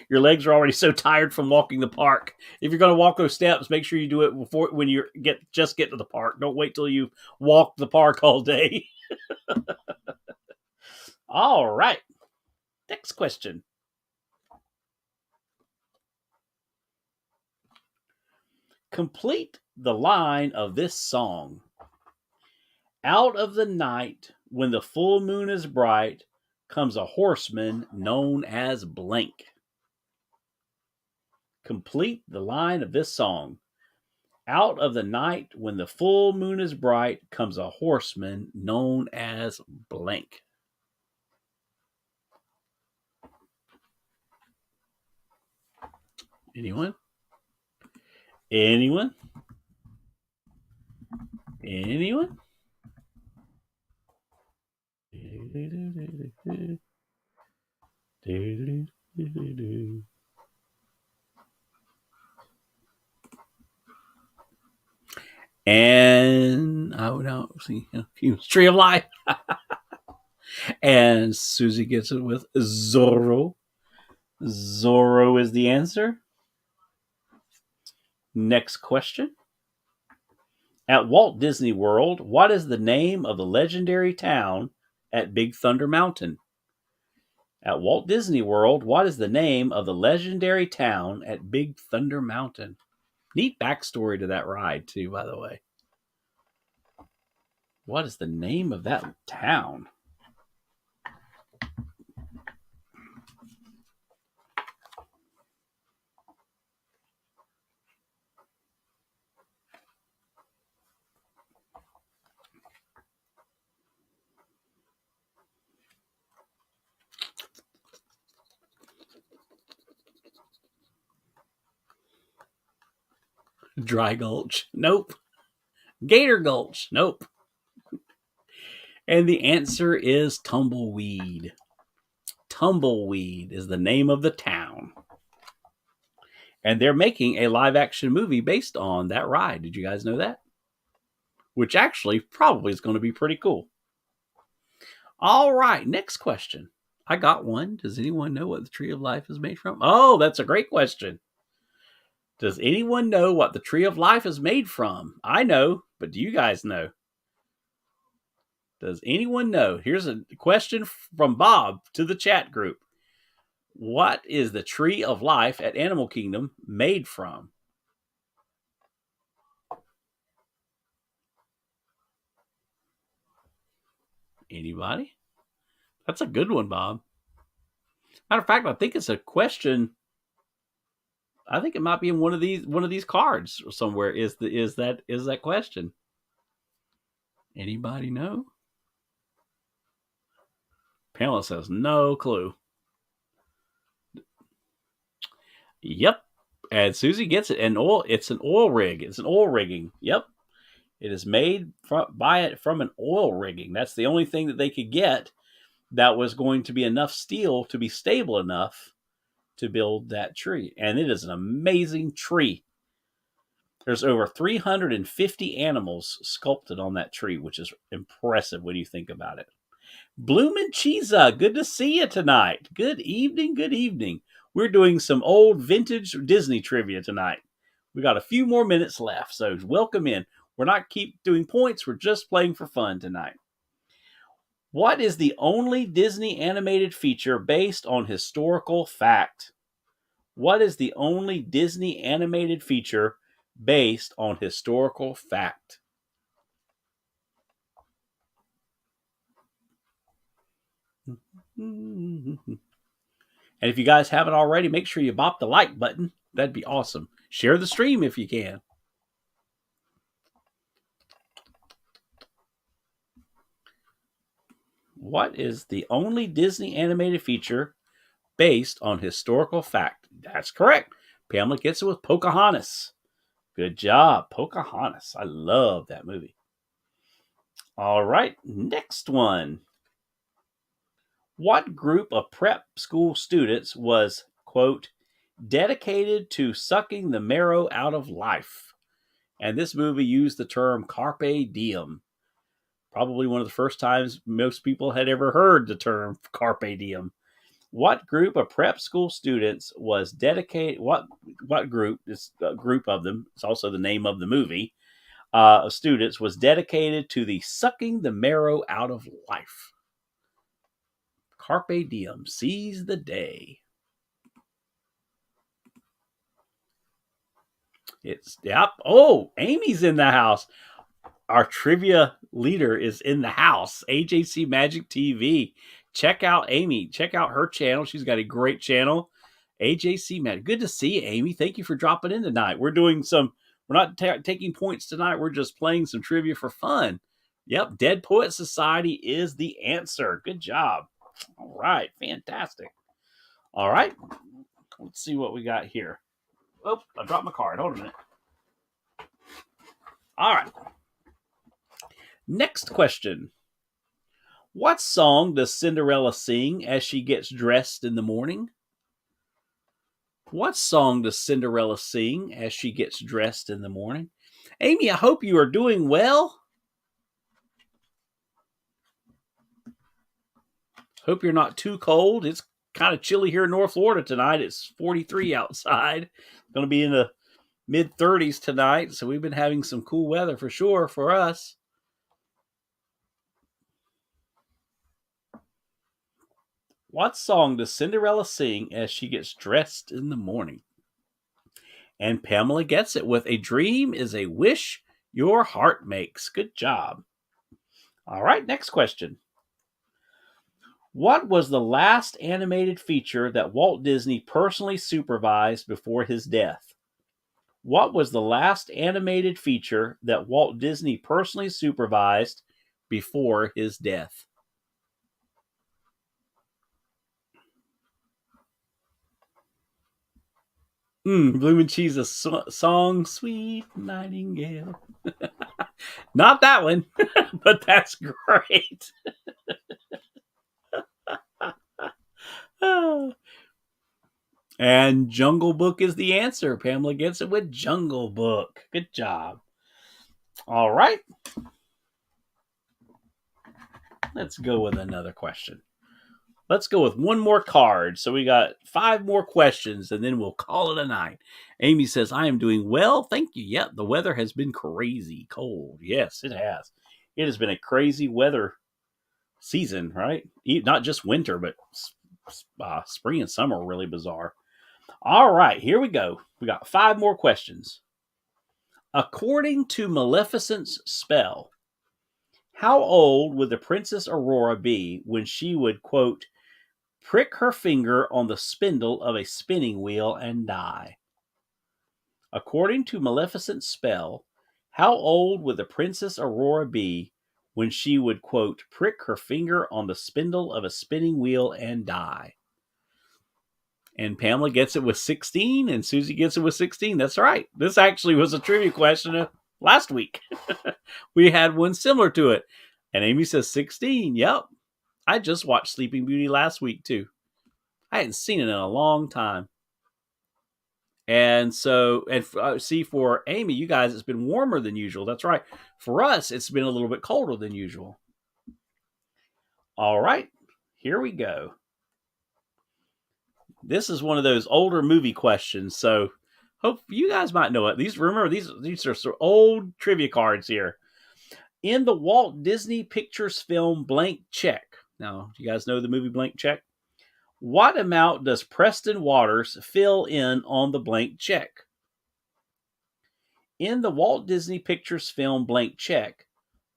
S1: Your legs are already so tired from walking the park. If you're going to walk those steps, make sure you do it before when you get to the park. Don't wait till you walk the park all day. All right. Next question. Complete the line of this song. Out of the night, when the full moon is bright, comes a horseman known as blank. Complete the line of this song. Out of the night, when the full moon is bright, comes a horseman known as blank. Anyone? Anyone? Anyone? And I would now see Tree of Life. And Susie gets it with Zorro. Zorro is the answer. Next question. At Walt Disney World, what is the name of the legendary town at Big Thunder Mountain? At Walt Disney World, what is the name of the legendary town at Big Thunder Mountain? Neat backstory to that ride, too, by the way. What is the name of that town? Dry Gulch. Nope. Gator Gulch. Nope. And the answer is Tumbleweed. Tumbleweed is the name of the town. And they're making a live action movie based on that ride. Did you guys know that? Which actually probably is going to be pretty cool. All right, next question. I got one. Does anyone know what the Tree of Life is made from? Oh, that's a great question. Does anyone know what the Tree of Life is made from? I know, but do you guys know? Does anyone know? Here's a question from Bob to the chat group. What is the Tree of Life at Animal Kingdom made from? Anybody? That's a good one, Bob. Matter of fact, I think it's a question. I think it might be in one of these cards somewhere. Is that question? Anybody know? Pamela says no clue. Yep. And Susie gets it. It's an oil rig. It's an oil rigging. Yep. It is made from an oil rigging. That's the only thing that they could get that was going to be enough steel to be stable enough to build that tree. And it is an amazing tree. There's over 350 animals sculpted on that tree, which is impressive when you think about it. Bloomin' Cheesa, good to see you tonight. Good evening, good evening. We're doing some old vintage Disney trivia tonight. We got a few more minutes left, so welcome in. We're not keep doing points, we're just playing for fun tonight. What is the only Disney animated feature based on historical fact? What is the only Disney animated feature based on historical fact? And if you guys haven't already, make sure you bop the like button. That'd be awesome. Share the stream if you can. What is the only Disney animated feature based on historical fact? That's correct. Pamela gets it with Pocahontas. Good job, Pocahontas. I love that movie. All right, next one. What group of prep school students was, quote, dedicated to sucking the marrow out of life? And this movie used the term carpe diem. Probably one of the first times most people had ever heard the term carpe diem. What group of prep school students was dedicated? What group? This group of them. It's also the name of the movie. Of students was dedicated to the sucking the marrow out of life. Carpe diem, seize the day. It's yep. Oh, Amy's in the house. Our trivia leader is in the house. AJC Magic TV. Check out Amy. Check out her channel. She's got a great channel. AJC Magic. Good to see you, Amy. Thank you for dropping in tonight. We're not taking points tonight. We're just playing some trivia for fun. Yep, Dead Poet Society is the answer. Good job. All right, fantastic. All right, let's see what we got here. Oh, I dropped my card. Hold a minute. All right. Next question. What song does Cinderella sing as she gets dressed in the morning? What song does Cinderella sing as she gets dressed in the morning? Amy, I hope you are doing well. Hope you're not too cold. It's kind of chilly here in North Florida tonight. It's 43 outside. Going to be in the mid 30s tonight. So we've been having some cool weather for sure for us. What song does Cinderella sing as she gets dressed in the morning? And Pamela gets it with A Dream is a Wish Your Heart Makes. Good job. All right, next question. What was the last animated feature that Walt Disney personally supervised before his death? What was the last animated feature that Walt Disney personally supervised before his death? Bloomin' Cheese's song, Sweet Nightingale. Not that one, but that's great. And Jungle Book is the answer. Pamela gets it with Jungle Book. Good job. All right. Let's go with another question. Let's go with one more card. So we got 5 more questions, and then we'll call it a night. Amy says, I am doing well. Thank you. Yep, the weather has been crazy cold. Yes, it has. It has been a crazy weather season, right? Not just winter, but spring and summer are really bizarre. All right, here we go. We got 5 more questions. According to Maleficent's spell, how old would the Princess Aurora be when she would, quote, prick her finger on the spindle of a spinning wheel and die? According to Maleficent's spell, how old would the Princess Aurora be when she would, quote, prick her finger on the spindle of a spinning wheel and die? And Pamela gets it with 16, and Susie gets it with 16. That's right. This actually was a trivia question last week. We had one similar to it. And Amy says 16. Yep. I just watched Sleeping Beauty last week, too. I hadn't seen it in a long time. And so, see, for Amy, you guys, it's been warmer than usual. That's right. For us, it's been a little bit colder than usual. All right. Here we go. This is one of those older movie questions, so hope you guys might know it. These are some old trivia cards here. In the Walt Disney Pictures film Blank Check. Now, do you guys know the movie Blank Check? What amount does Preston Waters fill in on the blank check? In the Walt Disney Pictures film Blank Check,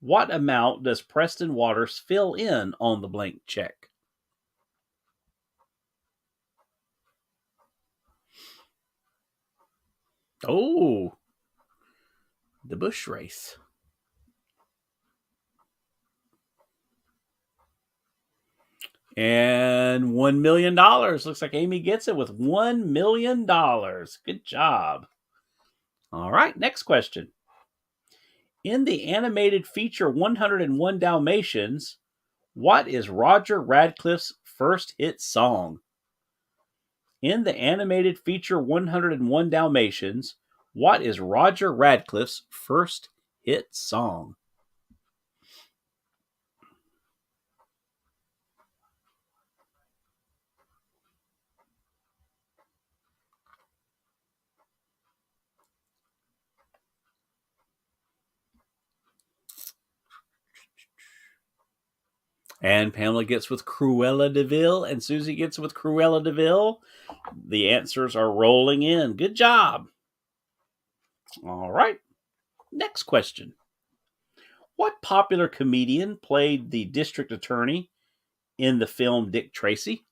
S1: what amount does Preston Waters fill in on the blank check? Oh, the bush race. And $1 million. Looks like Amy gets it with $1 million. Good job. All right, next question. In the animated feature 101 Dalmatians, what is Roger Radcliffe's first hit song? In the animated feature 101 Dalmatians, what is Roger Radcliffe's first hit song? And Pamela gets with Cruella de Vil, and Susie gets with Cruella de Vil. The answers are rolling in. Good job. All right. Next question. What popular comedian played the district attorney in the film Dick Tracy?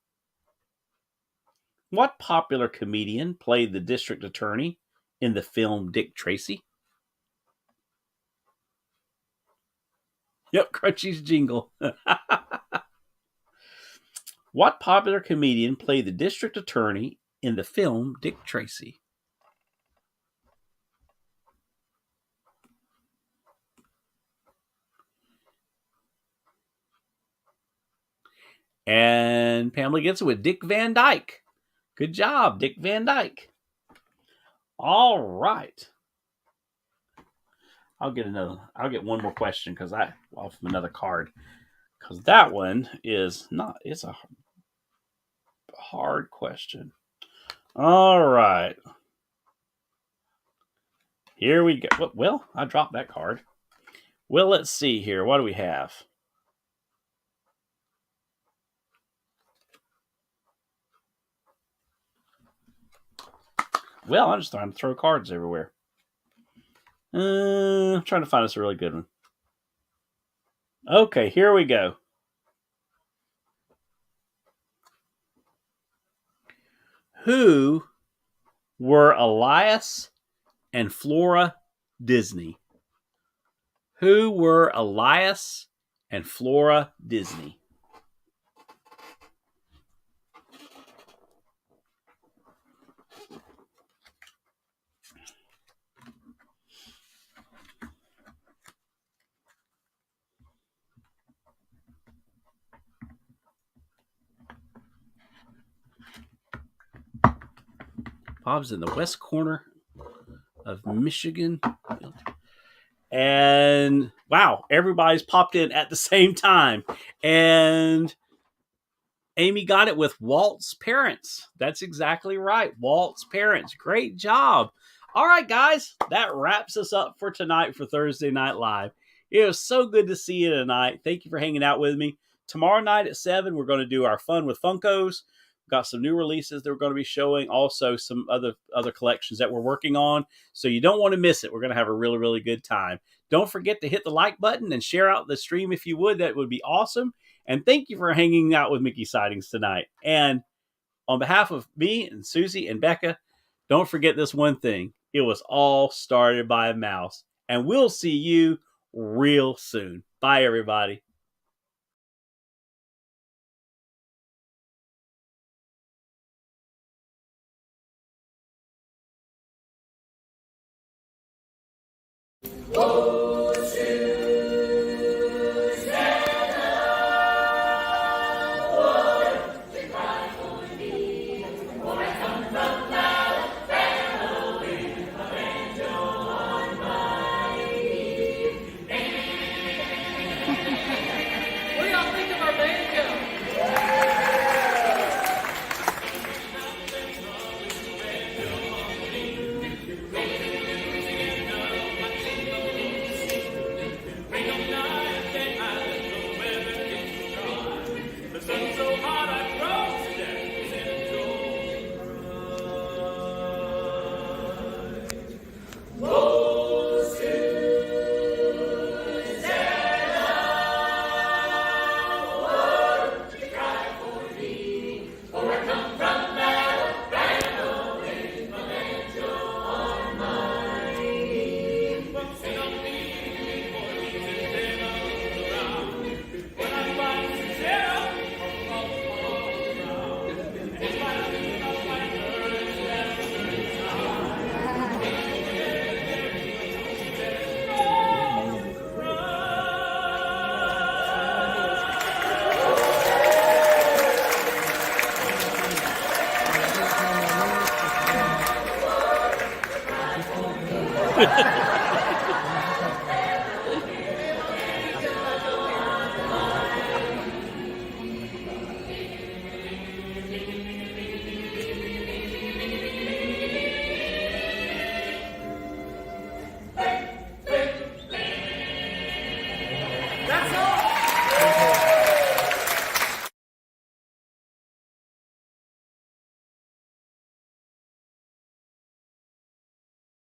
S1: What popular comedian played the district attorney in the film Dick Tracy? Yep, Crunchy's jingle. What popular comedian played the district attorney in the film Dick Tracy? And Pamela gets it with Dick Van Dyke. Good job, Dick Van Dyke. All right. I'll get one more question because off another card. Because that one it's a hard question. All right. Here we go. Well, I dropped that card. Well, let's see here. What do we have? Well, I'm just trying to throw cards everywhere. I'm trying to find us a really good one. Okay, here we go. Who were Elias and Flora Disney? Who were Elias and Flora Disney? Bob's in the west corner of Michigan. And wow, everybody's popped in at the same time. And Amy got it with Walt's parents. That's exactly right. Walt's parents. Great job. All right, guys, that wraps us up for tonight for Thursday Night Live. It was so good to see you tonight. Thank you for hanging out with me. Tomorrow night at 7, we're going to do our Fun with Funkos. Got some new releases that we're going to be showing. Also, some other collections that we're working on. So you don't want to miss it. We're going to have a really, really good time. Don't forget to hit the like button and share out the stream if you would. That would be awesome. And thank you for hanging out with Mickey Sightings tonight. And on behalf of me and Susie and Becca, don't forget this one thing. It was all started by a mouse. And we'll see you real soon. Bye, everybody.